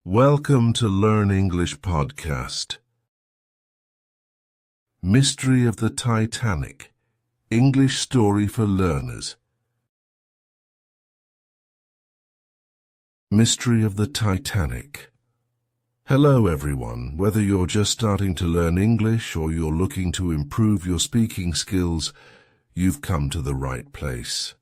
Welcome to Learn English Podcast. Mystery of the Titanic. English story for learners. Mystery of the Titanic. Hello everyone, whether you're just starting to learn English or you're looking to improve your speaking skills, you've come to the right place.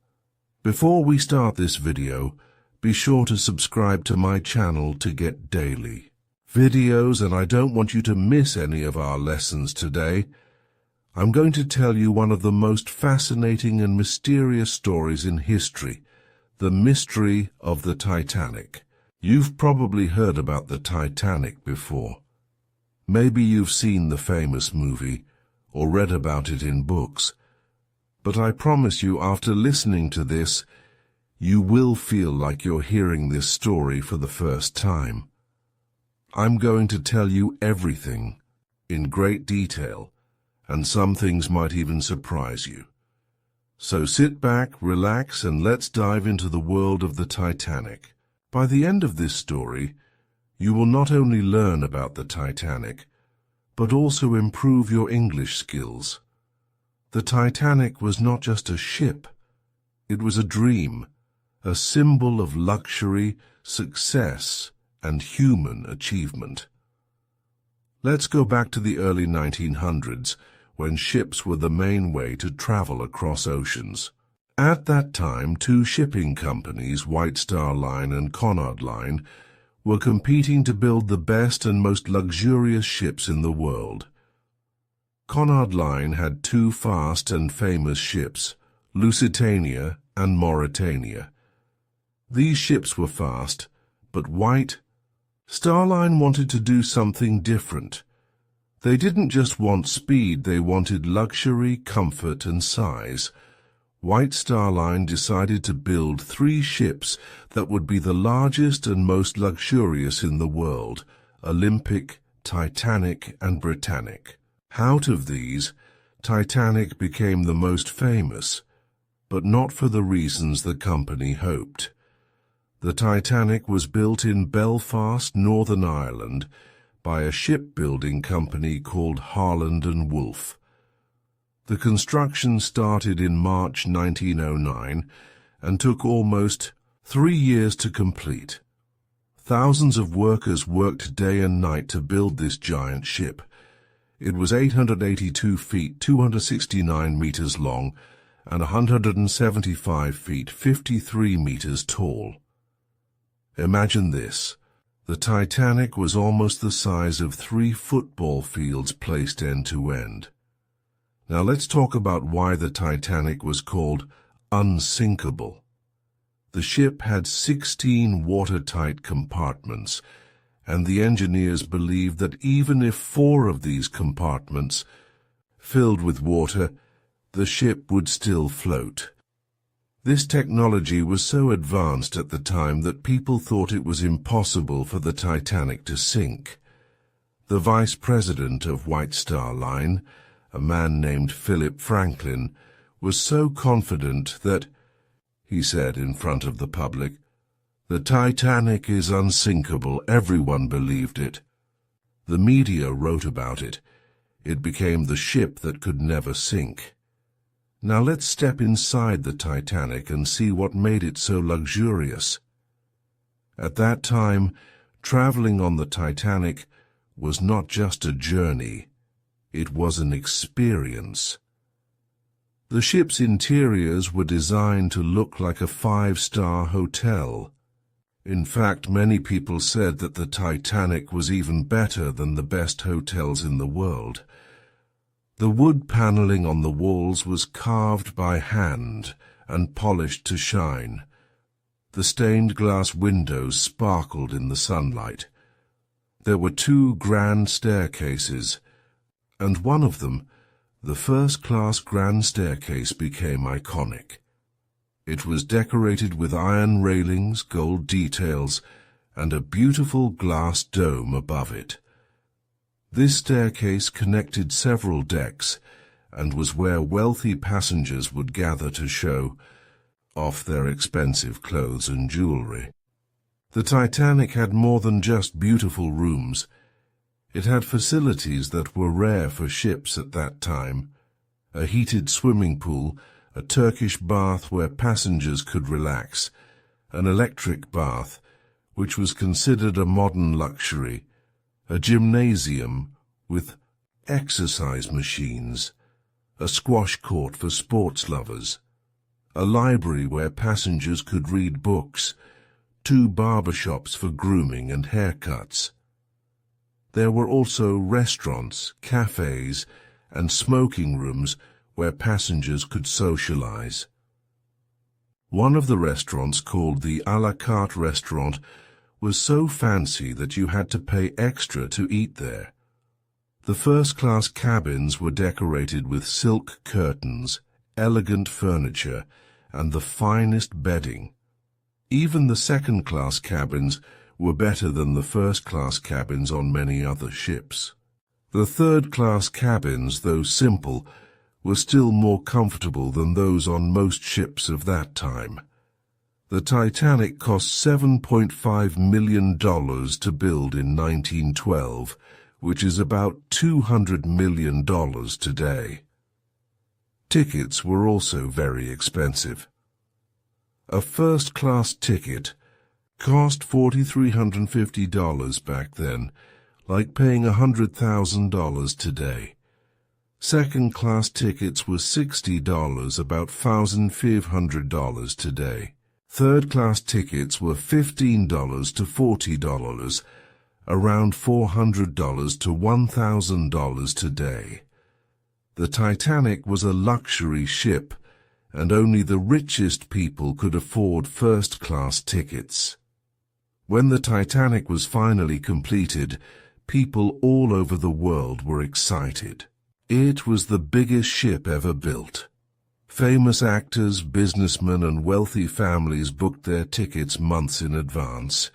Before we start this video, be sure to subscribe to my channel to get daily videos, and I don't want you to miss any of our lessons today. I'm going to tell you one of the most fascinating and mysterious stories in history, the mystery of the Titanic. You've probably heard about the Titanic before. Maybe you've seen the famous movie or read about it in books. But I promise you, after listening to this, you will feel like you're hearing this story for the first time. I'm going to tell you everything in great detail, and some things might even surprise you. So sit back, relax, and let's dive into the world of the Titanic. By the end of this story, you will not only learn about the Titanic, but also improve your English skills. The Titanic was not just a ship, it was a dream, a symbol of luxury, success, and human achievement. Let's go back to the early 1900s, when ships were the main way to travel across oceans. At that time, two shipping companies, White Star Line and Cunard Line, were competing to build the best and most luxurious ships in the world. Cunard Line had two fast and famous ships, Lusitania and Mauretania. These ships were fast, but White Star Line wanted to do something different. They didn't just want speed, they wanted luxury, comfort, and size. White Star Line decided to build three ships that would be the largest and most luxurious in the world: Olympic, Titanic, and Britannic. Out of these, Titanic became the most famous, but not for the reasons the company hoped. The Titanic was built in Belfast, Northern Ireland, by a shipbuilding company called Harland and Wolff. The construction started in March 1909 and took almost 3 years to complete. Thousands of workers worked day and night to build this giant ship. It was 882 feet, 269 meters long, and 175 feet, 53 meters tall. Imagine this. The Titanic was almost the size of 3 football fields placed end to end. Now let's talk about why the Titanic was called unsinkable. The ship had 16 watertight compartments, and the engineers believed that even if 4 of these compartments filled with water, the ship would still float. This technology was so advanced at the time that people thought it was impossible for the Titanic to sink. The vice president of White Star Line, a man named Philip Franklin, was so confident that, he said in front of the public, "The Titanic is unsinkable." Everyone believed it. The media wrote about it. It became the ship that could never sink. Now let's step inside the Titanic and see what made it so luxurious. At that time, traveling on the Titanic was not just a journey, it was an experience. The ship's interiors were designed to look like a 5-star hotel. In fact, many people said that the Titanic was even better than the best hotels in the world. The wood paneling on the walls was carved by hand and polished to shine. The stained glass windows sparkled in the sunlight. There were 2 grand staircases, and one of them, the first-class grand staircase, became iconic. It was decorated with iron railings, gold details, and a beautiful glass dome above it. This staircase connected several decks and was where wealthy passengers would gather to show off their expensive clothes and jewelry. The Titanic had more than just beautiful rooms. It had facilities that were rare for ships at that time. A heated swimming pool, a Turkish bath where passengers could relax, an electric bath, which was considered a modern luxury, a gymnasium with exercise machines, a squash court for sports lovers, a library where passengers could read books, 2 barbershops for grooming and haircuts. There were also restaurants, cafes, and smoking rooms where passengers could socialize. One of the restaurants, called the à la carte restaurant, was so fancy that you had to pay extra to eat there. The first-class cabins were decorated with silk curtains, elegant furniture, and the finest bedding. Even the second-class cabins were better than the first-class cabins on many other ships. The third-class cabins, though simple, were still more comfortable than those on most ships of that time. The Titanic cost $7.5 million to build in 1912, which is about $200 million today. Tickets were also very expensive. A first-class ticket cost $4,350 back then, like paying $100,000 today. Second-class tickets were $60, about $1,500 today. Third-class tickets were $15 to $40, around $400 to $1,000 today. The Titanic was a luxury ship, and only the richest people could afford first-class tickets. When the Titanic was finally completed, people all over the world were excited. It was the biggest ship ever built. Famous actors, businessmen, and wealthy families booked their tickets months in advance.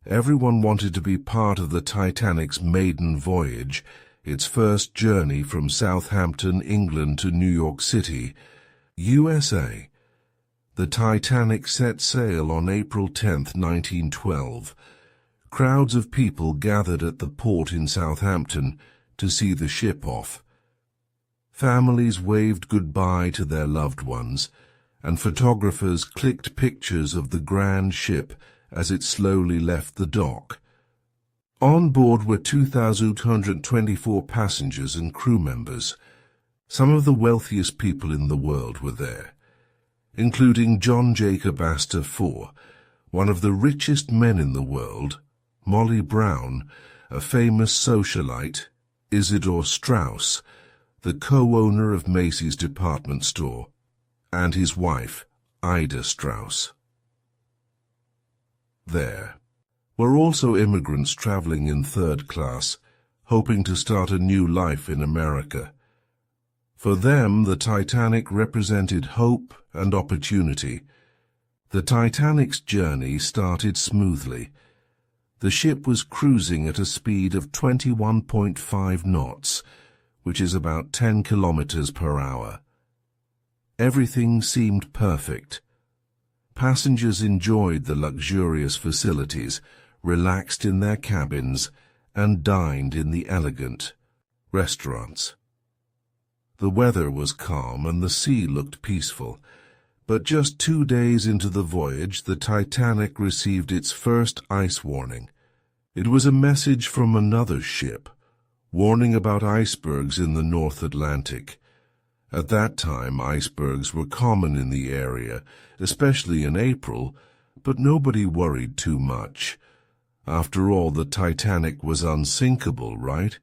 Everyone wanted to be part of the Titanic's maiden voyage, its first journey from Southampton, England to New York City, USA. The Titanic set sail on April 10, 1912. Crowds of people gathered at the port in Southampton to see the ship off. Families waved goodbye to their loved ones, and photographers clicked pictures of the grand ship as it slowly left the dock. On board were 2,224 passengers and crew members. Some of the wealthiest people in the world were there, including John Jacob Astor IV, one of the richest men in the world, Molly Brown, a famous socialite, Isidor Straus, the co-owner of Macy's department store, and his wife, Ida Straus. There were also immigrants traveling in third class, hoping to start a new life in America. For them, the Titanic represented hope and opportunity. The Titanic's journey started smoothly. The ship was cruising at a speed of 21.5 knots, which is about 10 kilometers per hour. Everything seemed perfect. Passengers enjoyed the luxurious facilities, relaxed in their cabins, and dined in the elegant restaurants. The weather was calm and the sea looked peaceful, but just 2 days into the voyage, the Titanic received its first ice warning. It was a message from another ship, warning about icebergs in the North Atlantic. At that time, icebergs were common in the area, especially in April, but nobody worried too much. After all, the Titanic was unsinkable, right?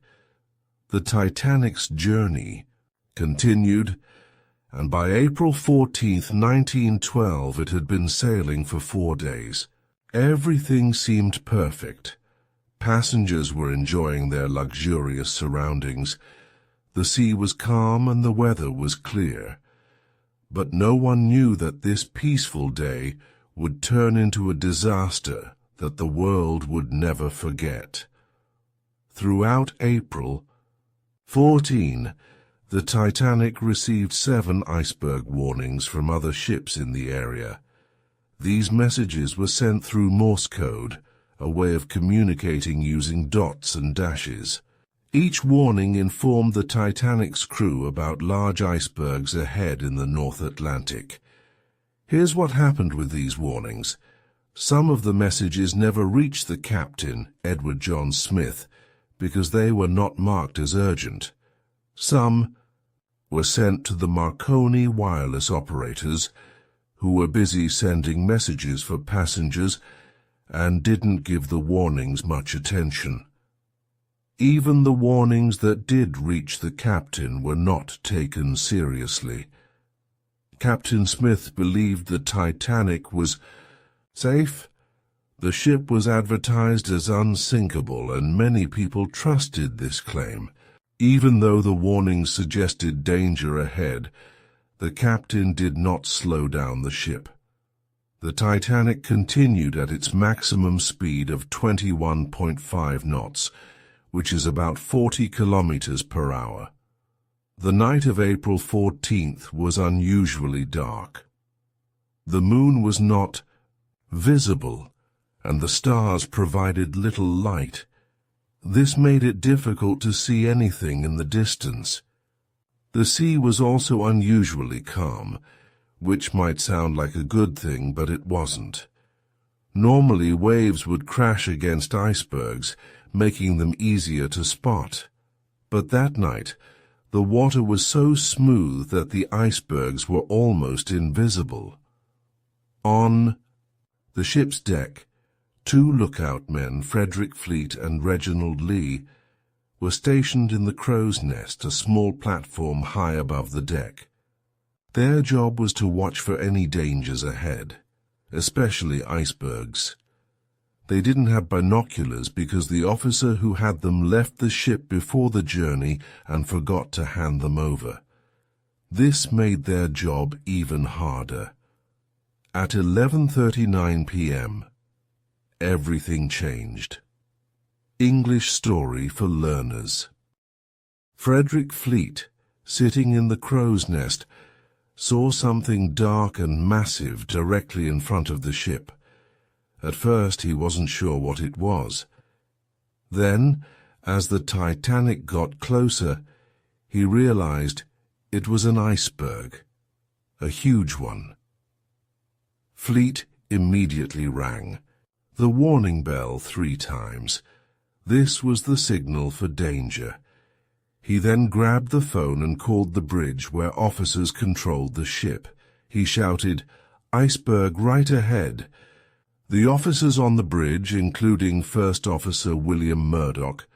The Titanic's journey continued, and by April 14, 1912, it had been sailing for 4 days. Everything seemed perfect. Passengers were enjoying their luxurious surroundings. The sea was calm and the weather was clear. But no one knew that this peaceful day would turn into a disaster that the world would never forget. Throughout April 14, the Titanic received 7 iceberg warnings from other ships in the area. These messages were sent through Morse code, a way of communicating using dots and dashes. Each warning informed the Titanic's crew about large icebergs ahead in the North Atlantic. Here's what happened with these warnings. Some of the messages never reached the captain, Edward John Smith, because they were not marked as urgent. Some were sent to the Marconi wireless operators, who were busy sending messages for passengers and didn't give the warnings much attention. Even the warnings that did reach the captain were not taken seriously. Captain Smith believed the Titanic was safe. The ship was advertised as unsinkable, and many people trusted this claim. Even though the warnings suggested danger ahead, the captain did not slow down the ship. The Titanic continued at its maximum speed of 21.5 knots, which is about 40 kilometers per hour. The night of April 14th was unusually dark. The moon was not visible, and the stars provided little light. This made it difficult to see anything in the distance. The sea was also unusually calm, which might sound like a good thing, but it wasn't. Normally, waves would crash against icebergs, making them easier to spot. But that night, the water was so smooth that the icebergs were almost invisible. On the ship's deck, two lookout men, Frederick Fleet and Reginald Lee, were stationed in the crow's nest, a small platform high above the deck. Their job was to watch for any dangers ahead, especially icebergs. They didn't have binoculars because the officer who had them left the ship before the journey and forgot to hand them over. This made their job even harder. At 11:39 p.m., everything changed. English story for learners. Frederick Fleet, sitting in the crow's nest, saw something dark and massive directly in front of the ship. At first he wasn't sure what it was. Then, as the Titanic got closer, he realized it was an iceberg, a huge one. Fleet immediately rang the warning bell 3 times. This was the signal for danger. He then grabbed the phone and called the bridge where officers controlled the ship. He shouted, "Iceberg right ahead." The officers on the bridge, including First Officer William Murdoch,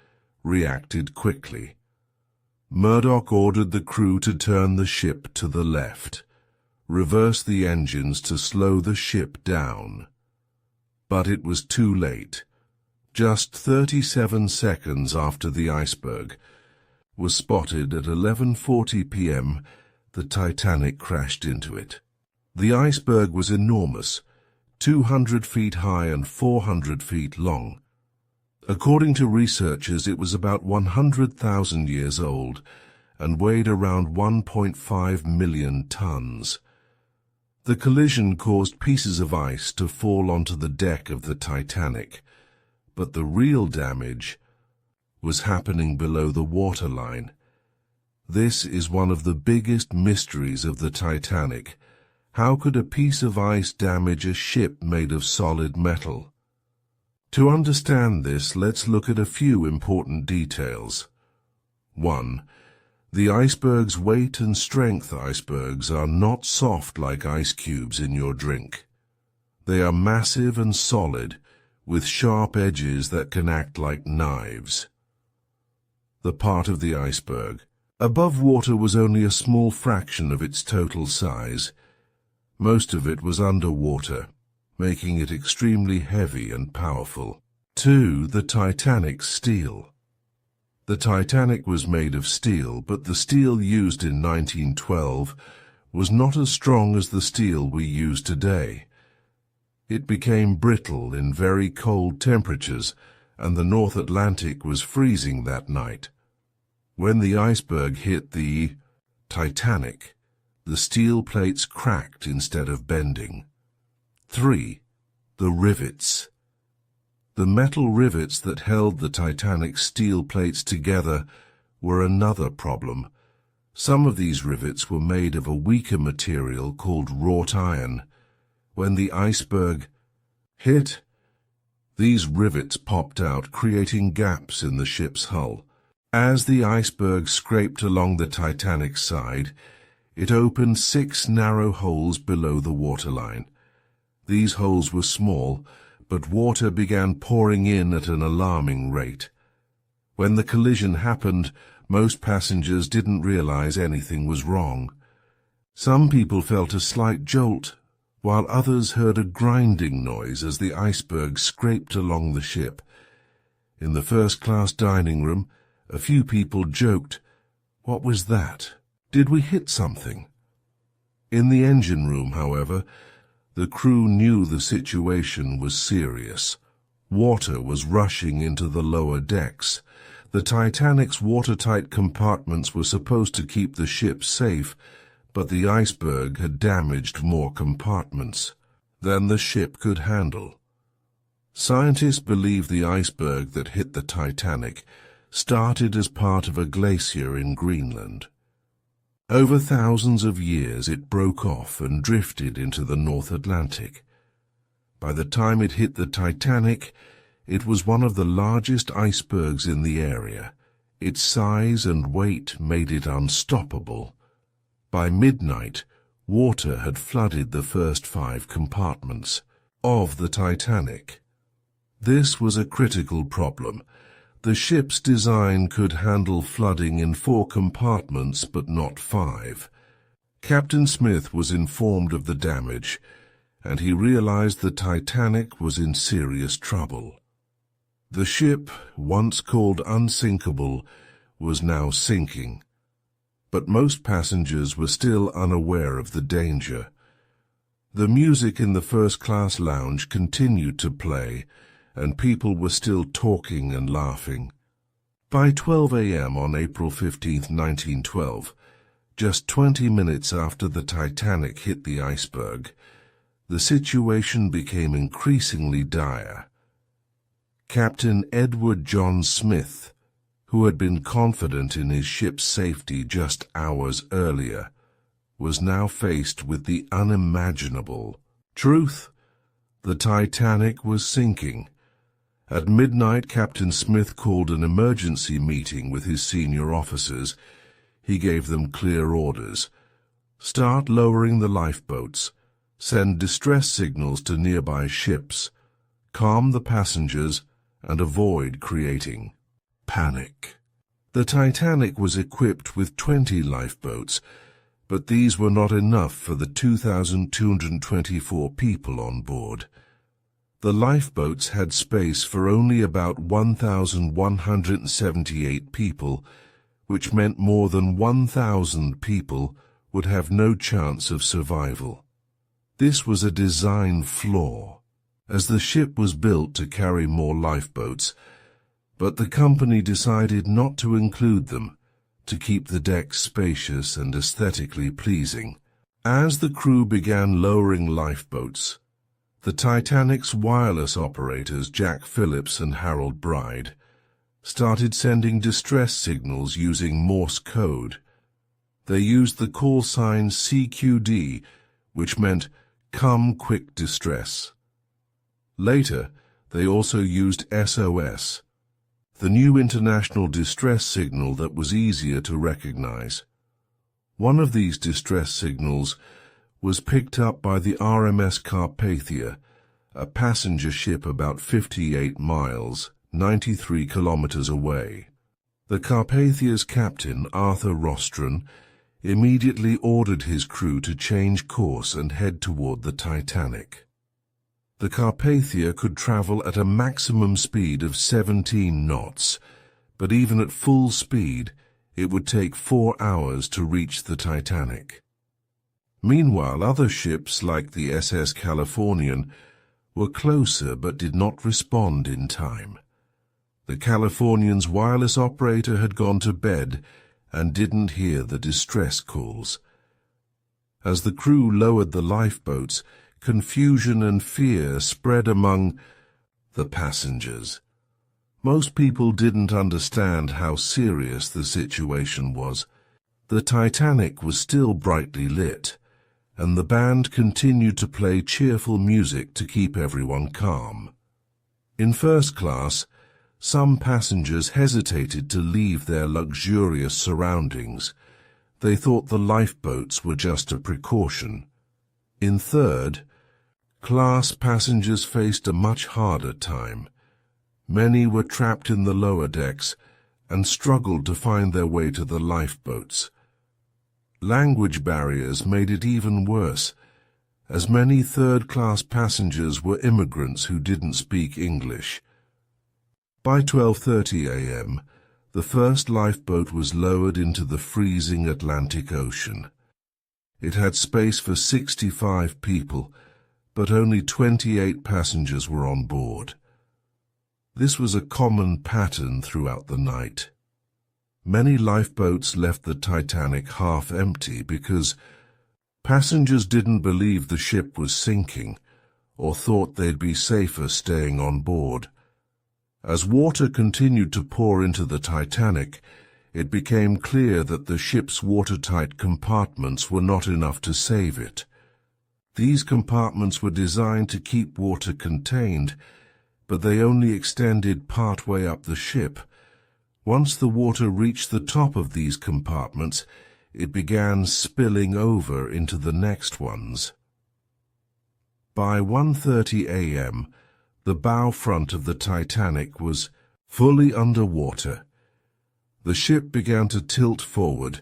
reacted quickly. Murdoch ordered the crew to turn the ship to the left, reverse the engines to slow the ship down. But it was too late. Just 37 seconds after the iceberg was spotted at 11:40 p.m., the Titanic crashed into it. The iceberg was enormous, 200 feet high and 400 feet long. According to researchers, it was about 100,000 years old and weighed around 1.5 million tons. The collision caused pieces of ice to fall onto the deck of the Titanic, but the real damage was happening below the waterline. This is one of the biggest mysteries of the Titanic. How could a piece of ice damage a ship made of solid metal? To understand this, let's look at a few important details. 1. The iceberg's weight and strength. Icebergs are not soft like ice cubes in your drink. They are massive and solid, with sharp edges that can act like knives. The part of the iceberg above water was only a small fraction of its total size. Most of it was underwater, making it extremely heavy and powerful. 2. The Titanic's steel. The Titanic was made of steel, but the steel used in 1912 was not as strong as the steel we use today. It became brittle in very cold temperatures, and the North Atlantic was freezing that night. When the iceberg hit the Titanic, the steel plates cracked instead of bending. 3. The rivets. The metal rivets that held the Titanic's steel plates together were another problem. Some of these rivets were made of a weaker material called wrought iron. When the iceberg hit, these rivets popped out, creating gaps in the ship's hull. As the iceberg scraped along the Titanic's side, it opened 6 narrow holes below the waterline. These holes were small, but water began pouring in at an alarming rate. When the collision happened, most passengers didn't realize anything was wrong. Some people felt a slight jolt, while others heard a grinding noise as the iceberg scraped along the ship. In the first-class dining room, a few people joked, "What was that? Did we hit something?" In the engine room, however, the crew knew the situation was serious. Water was rushing into the lower decks. The Titanic's watertight compartments were supposed to keep the ship safe, but the iceberg had damaged more compartments than the ship could handle. Scientists believe the iceberg that hit the Titanic started as part of a glacier in Greenland. Over thousands of years it broke off and drifted into the North Atlantic. By the time it hit the Titanic, it was one of the largest icebergs in the area. Its size and weight made it unstoppable. By midnight, water had flooded the first 5 compartments of the Titanic. This was a critical problem. The ship's design could handle flooding in 4 compartments, but not 5. Captain Smith was informed of the damage, and he realized the Titanic was in serious trouble. The ship, once called unsinkable, was now sinking. But most passengers were still unaware of the danger. The music in the first-class lounge continued to play, and people were still talking and laughing. By 12 a.m. on April 15, 1912, just 20 minutes after the Titanic hit the iceberg, the situation became increasingly dire. Captain Edward John Smith, who had been confident in his ship's safety just hours earlier, was now faced with the unimaginable truth. The Titanic was sinking. At midnight, Captain Smith called an emergency meeting with his senior officers. He gave them clear orders. Start lowering the lifeboats. Send distress signals to nearby ships. Calm the passengers and avoid creating panic. The Titanic was equipped with 20 lifeboats, but these were not enough for the 2,224 people on board. The lifeboats had space for only about 1,178 people, which meant more than 1,000 people would have no chance of survival. This was a design flaw, as the ship was built to carry more lifeboats, but the company decided not to include them to keep the decks spacious and aesthetically pleasing. As the crew began lowering lifeboats, the Titanic's wireless operators, Jack Phillips and Harold Bride, started sending distress signals using Morse code. They used the call sign CQD, which meant Come Quick Distress. Later, they also used SOS, the new international distress signal that was easier to recognize. One of these distress signals was picked up by the RMS Carpathia, a passenger ship about 58 miles, 93 kilometers away. The Carpathia's captain, Arthur Rostron, immediately ordered his crew to change course and head toward the Titanic. The Carpathia could travel at a maximum speed of 17 knots, but even at full speed, it would take 4 hours to reach the Titanic. Meanwhile, other ships like the SS Californian were closer but did not respond in time. The Californian's wireless operator had gone to bed and didn't hear the distress calls. As the crew lowered the lifeboats, confusion and fear spread among the passengers. Most people didn't understand how serious the situation was. The Titanic was still brightly lit, and the band continued to play cheerful music to keep everyone calm. In first class, some passengers hesitated to leave their luxurious surroundings. They thought the lifeboats were just a precaution. In third class, passengers faced a much harder time. Many were trapped in the lower decks and struggled to find their way to the lifeboats. Language barriers made it even worse, as many third-class passengers were immigrants who didn't speak English. By 12:30 a.m., the first lifeboat was lowered into the freezing Atlantic Ocean. It had space for 65 people, but only 28 passengers were on board. This was a common pattern throughout the night. Many lifeboats left the Titanic half empty because passengers didn't believe the ship was sinking or thought they'd be safer staying on board. As water continued to pour into the Titanic, it became clear that the ship's watertight compartments were not enough to save it. These compartments were designed to keep water contained, but they only extended partway up the ship. Once the water reached the top of these compartments, it began spilling over into the next ones. By 1:30 a.m., the bow front of the Titanic was fully underwater. The ship began to tilt forward,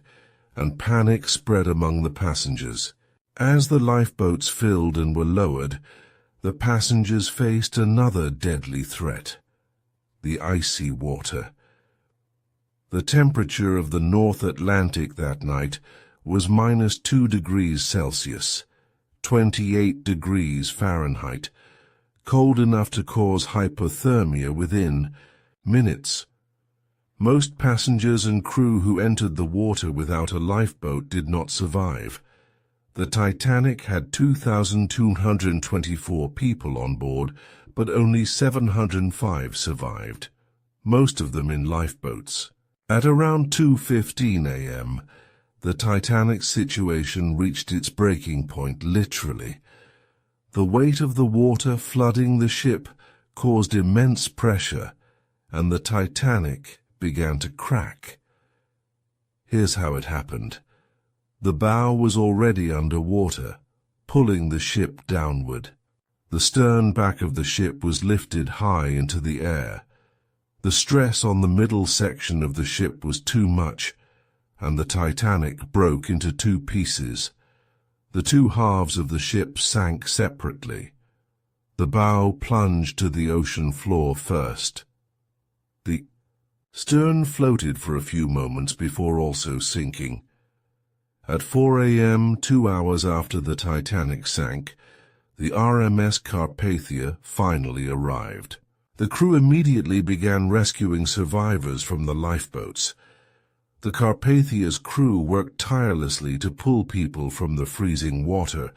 and panic spread among the passengers. As the lifeboats filled and were lowered, the passengers faced another deadly threat: the icy water. The temperature of the North Atlantic that night was -2 degrees Celsius, 28 degrees Fahrenheit, cold enough to cause hypothermia within minutes. Most passengers and crew who entered the water without a lifeboat did not survive. The Titanic had 2,224 people on board, but only 705 survived, most of them in lifeboats. At around 2:15 a.m., the Titanic's situation reached its breaking point, literally. The weight of the water flooding the ship caused immense pressure, and the Titanic began to crack. Here's how it happened. The bow was already underwater, pulling the ship downward. The stern back of the ship was lifted high into the air. The stress on the middle section of the ship was too much, and the Titanic broke into two pieces. The two halves of the ship sank separately. The bow plunged to the ocean floor first. The stern floated for a few moments before also sinking. At 4 a.m., 2 hours after the Titanic sank, the RMS Carpathia finally arrived. The crew immediately began rescuing survivors from the lifeboats. The Carpathia's crew worked tirelessly to pull people from the freezing water.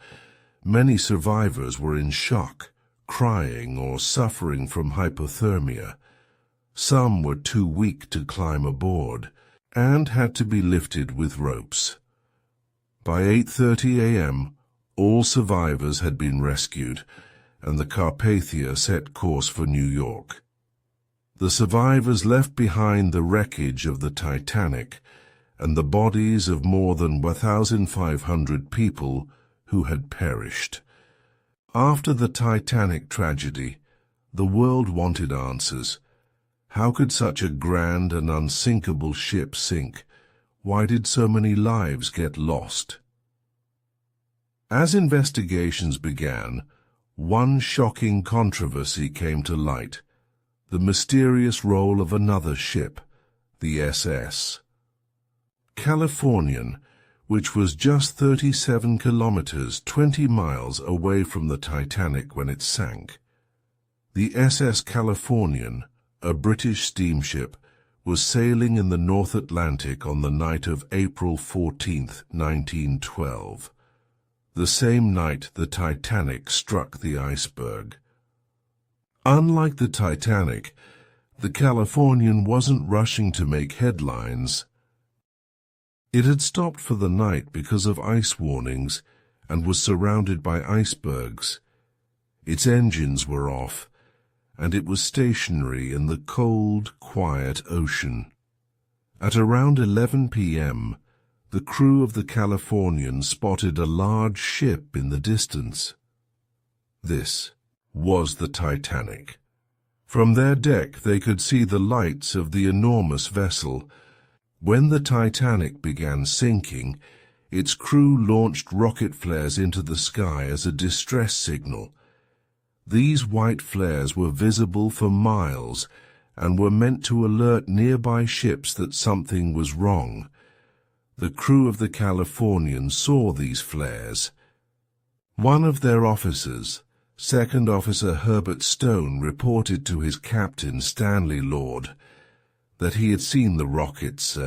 Many survivors were in shock, crying or suffering from hypothermia. Some were too weak to climb aboard and had to be lifted with ropes. By 8:30 a.m., all survivors had been rescued, and the Carpathia set course for New York. The survivors left behind the wreckage of the Titanic and the bodies of more than 1,500 people who had perished. After the Titanic tragedy, the world wanted answers. How could such a grand and unsinkable ship sink? Why did so many lives get lost? As investigations began, one shocking controversy came to light: the mysterious role of another ship, the SS Californian, which was just 37 kilometers, 20 miles away from the Titanic when it sank. The SS Californian, a British steamship, was sailing in the North Atlantic on the night of April 14, 1912. the same night the Titanic struck the iceberg. Unlike the Titanic, the Californian wasn't rushing to make headlines. It had stopped for the night because of ice warnings and was surrounded by icebergs. Its engines were off, and it was stationary in the cold, quiet ocean. At around 11 p.m., the crew of the Californian spotted a large ship in the distance. This was the Titanic. From their deck they could see the lights of the enormous vessel. When the Titanic began sinking, its crew launched rocket flares into the sky as a distress signal. These white flares were visible for miles and were meant to alert nearby ships that something was wrong. The crew of the Californian saw these flares. One of their officers, Second Officer Herbert Stone, reported to his captain, Stanley Lord, that he had seen the rockets.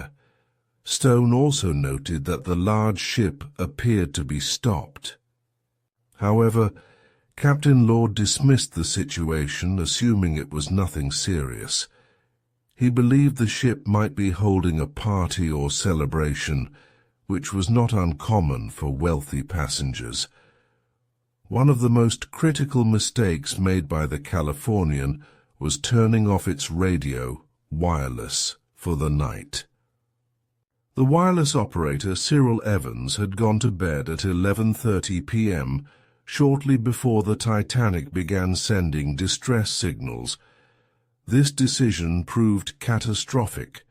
Stone also noted that the large ship appeared to be stopped. However, Captain Lord dismissed the situation, assuming it was nothing serious. He believed the ship might be holding a party or celebration, which was not uncommon for wealthy passengers. One of the most critical mistakes made by the Californian was turning off its radio, wireless, for the night. The wireless operator, Cyril Evans, had gone to bed at 11:30 p.m., shortly before the Titanic began sending distress signals. This decision proved catastrophic.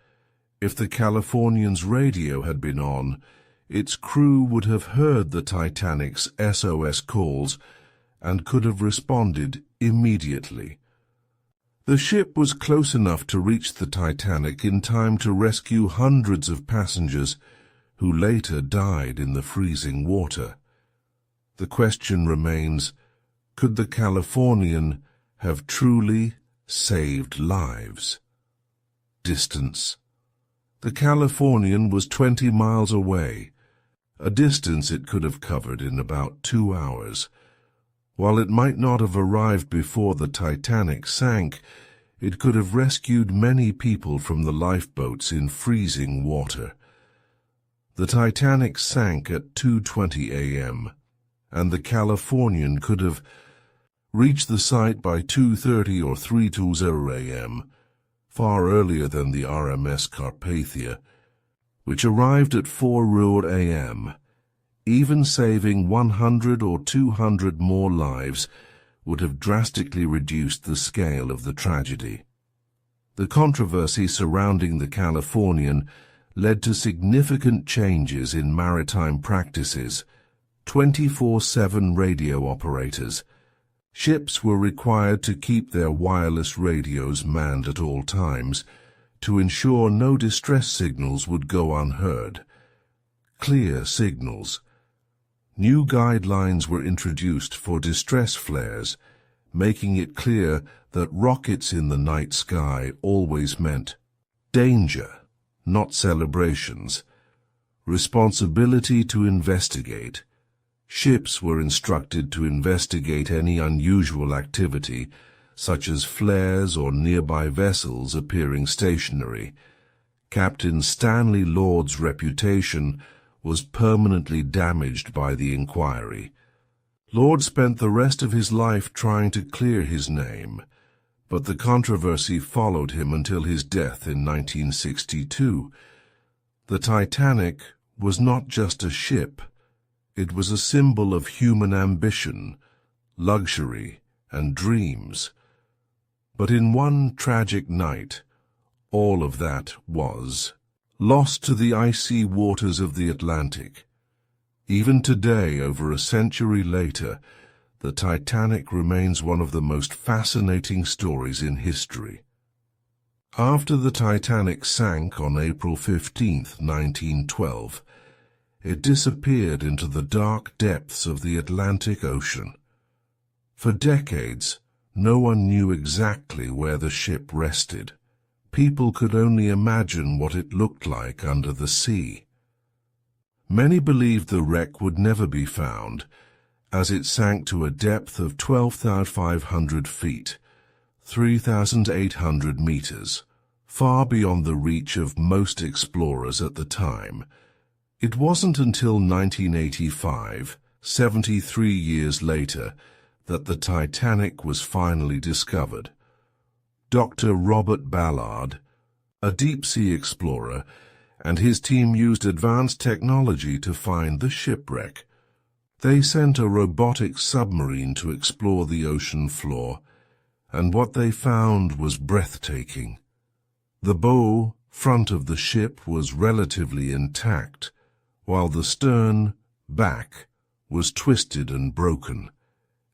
If the Californian's radio had been on, its crew would have heard the Titanic's SOS calls and could have responded immediately. The ship was close enough to reach the Titanic in time to rescue hundreds of passengers who later died in the freezing water. The question remains, could the Californian have truly saved lives? Distance. The Californian was 20 miles away, a distance it could have covered in about 2 hours. While it might not have arrived before the Titanic sank, it could have rescued many people from the lifeboats in freezing water. The Titanic sank at 2:20 a.m., and the Californian could have reached the site by 2:30 or 3:20 a.m., far earlier than the RMS Carpathia, which arrived at 4 a.m. Even saving 100 or 200 more lives would have drastically reduced the scale of the tragedy. The controversy surrounding the Californian led to significant changes in maritime practices. 24/7 radio operators. Ships were required to keep their wireless radios manned at all times to ensure no distress signals would go unheard. Clear signals. New guidelines were introduced for distress flares, making it clear that rockets in the night sky always meant danger, not celebrations. Responsibility to investigate. Ships were instructed to investigate any unusual activity, such as flares or nearby vessels appearing stationary. Captain Stanley Lord's reputation was permanently damaged by the inquiry. Lord spent the rest of his life trying to clear his name, but the controversy followed him until his death in 1962. The Titanic was not just a ship. It was a symbol of human ambition, luxury, and dreams. But in one tragic night, all of that was lost to the icy waters of the Atlantic. Even today, over a century later, the Titanic remains one of the most fascinating stories in history. After the Titanic sank on April 15, 1912, it disappeared into the dark depths of the Atlantic Ocean. For decades, no one knew exactly where the ship rested. People could only imagine what it looked like under the sea. Many believed the wreck would never be found, as it sank to a depth of 12,500 feet, 3,800 meters, far beyond the reach of most explorers at the time. It wasn't until 1985, 73 years later, that the Titanic was finally discovered. Dr. Robert Ballard, a deep-sea explorer, and his team used advanced technology to find the shipwreck. They sent a robotic submarine to explore the ocean floor, and what they found was breathtaking. The bow front of the ship was relatively intact, while the stern back was twisted and broken,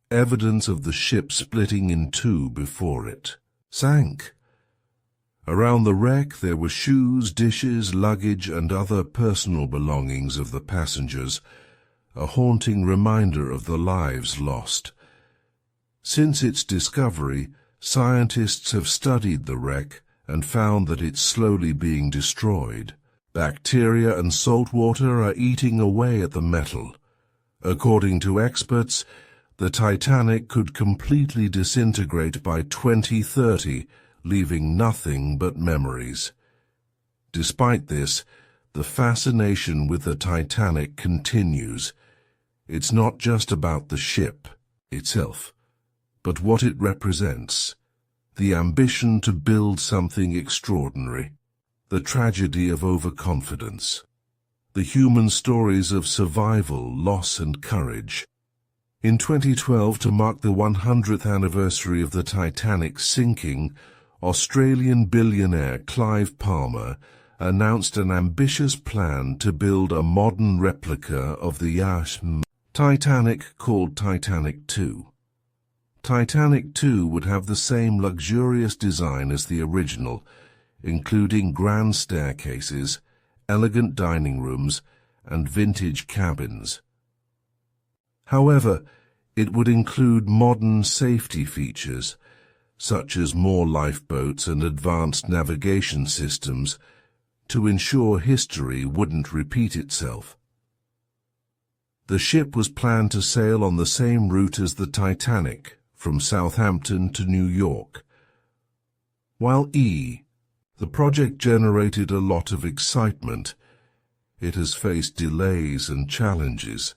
evidence of the ship splitting in two before it sank. Around the wreck there were shoes, dishes, luggage, and other personal belongings of the passengers, a haunting reminder of the lives lost. Since its discovery, scientists have studied the wreck and found that it's slowly being destroyed. Bacteria and salt water are eating away at the metal. According to experts, the Titanic could completely disintegrate by 2030, leaving nothing but memories. Despite this, the fascination with the Titanic continues. It's not just about the ship itself, but what it represents, the ambition to build something extraordinary, the tragedy of overconfidence, the human stories of survival, loss, and courage. In 2012, to mark the 100th anniversary of the Titanic's sinking, Australian billionaire Clive Palmer announced an ambitious plan to build a modern replica of the Titanic called Titanic 2. Titanic 2 would have the same luxurious design as the original, including grand staircases, elegant dining rooms, and vintage cabins. However, it would include modern safety features, such as more lifeboats and advanced navigation systems, to ensure history wouldn't repeat itself. The ship was planned to sail on the same route as the Titanic, from Southampton to New York. While the project generated a lot of excitement, it has faced delays and challenges.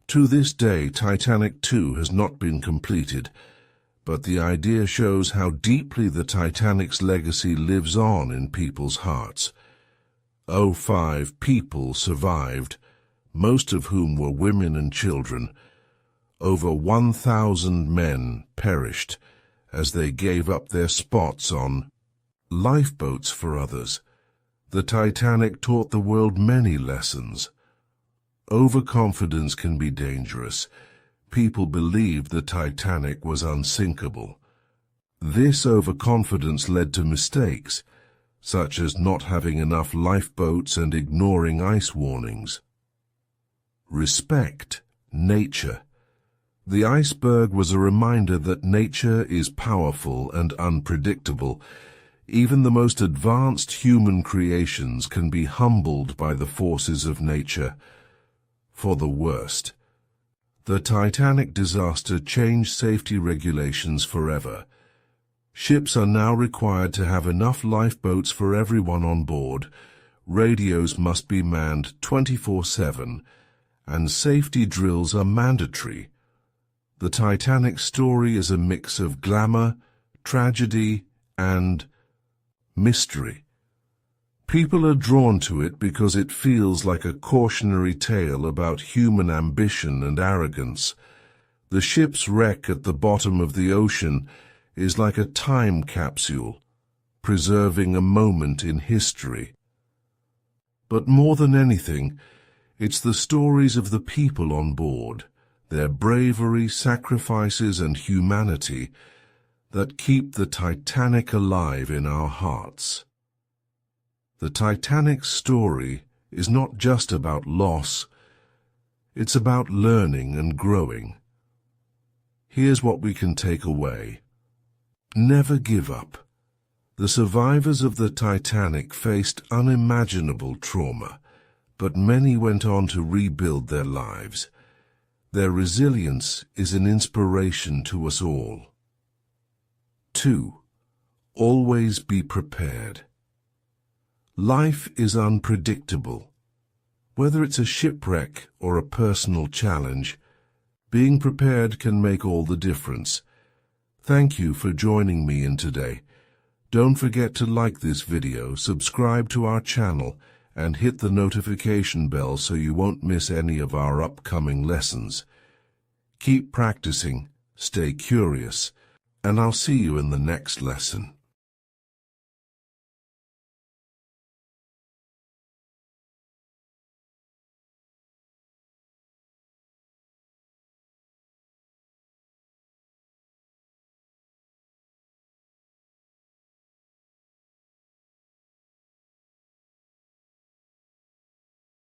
To this day, Titanic 2 has not been completed, but the idea shows how deeply the Titanic's legacy lives on in people's hearts. 5 people survived, most of whom were women and children. Over 1,000 men perished as they gave up their spots on lifeboats for others. The Titanic taught the world many lessons. Overconfidence can be dangerous. People believed the Titanic was unsinkable. This overconfidence led to mistakes, such as not having enough lifeboats and ignoring ice warnings. Respect nature. The Iceberg was a reminder that nature is powerful and unpredictable. Even the most advanced human creations can be humbled by the forces of nature. For the worst. The Titanic disaster changed safety regulations forever. Ships are now required to have enough lifeboats for everyone on board. Radios must be manned 24/7, and safety drills are mandatory. The Titanic story is a mix of glamour, tragedy, and mystery. People are drawn to it because it feels like a cautionary tale about human ambition and arrogance. The ship's wreck at the bottom of the ocean is like a time capsule, preserving a moment in history. But more than anything, it's the stories of the people on board, their bravery, sacrifices, and humanity that keep the Titanic alive in our hearts. The Titanic's story is not just about loss, it's about learning and growing. Here's what we can take away. Never give up. The survivors of the Titanic faced unimaginable trauma. but many went on to rebuild their lives. Their resilience is an inspiration to us all. 2. Always be prepared. Life is unpredictable. Whether it's a shipwreck or a personal challenge, being prepared can make all the difference. Thank you for joining me in today. Don't forget to like this video, subscribe to our channel, and hit the notification bell so you won't miss any of our upcoming lessons. Keep practicing, stay curious, and I'll see you in the next lesson.